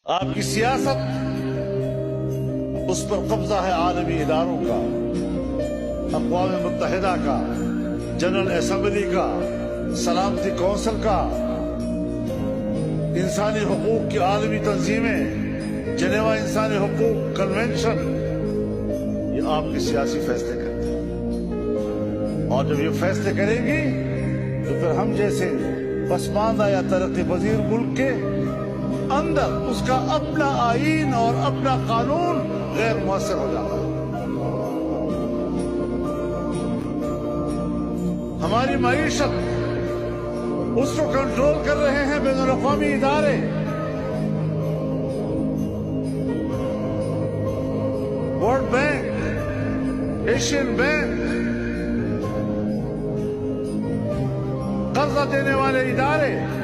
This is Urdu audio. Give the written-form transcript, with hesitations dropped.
آپ کی سیاست اس پر قبضہ ہے عالمی اداروں کا، اقوام متحدہ کا، جنرل اسمبلی کا، سلامتی کونسل کا، انسانی حقوق کی عالمی تنظیمیں، جنیوا انسانی حقوق کنونشن، یہ آپ کے سیاسی فیصلے کرتے ہیں۔ اور جب یہ فیصلے کریں گی تو پھر ہم جیسے پسماندہ یا ترقی پذیر ملک کے اندر اس کا اپنا آئین اور اپنا قانون غیر مؤثر ہو جاتا ہے۔ ہماری معیشت اس کو کنٹرول کر رہے ہیں بین الاقوامی ادارے۔ ورلڈ بینک، ایشین بینک، قرضہ دینے والے ادارے،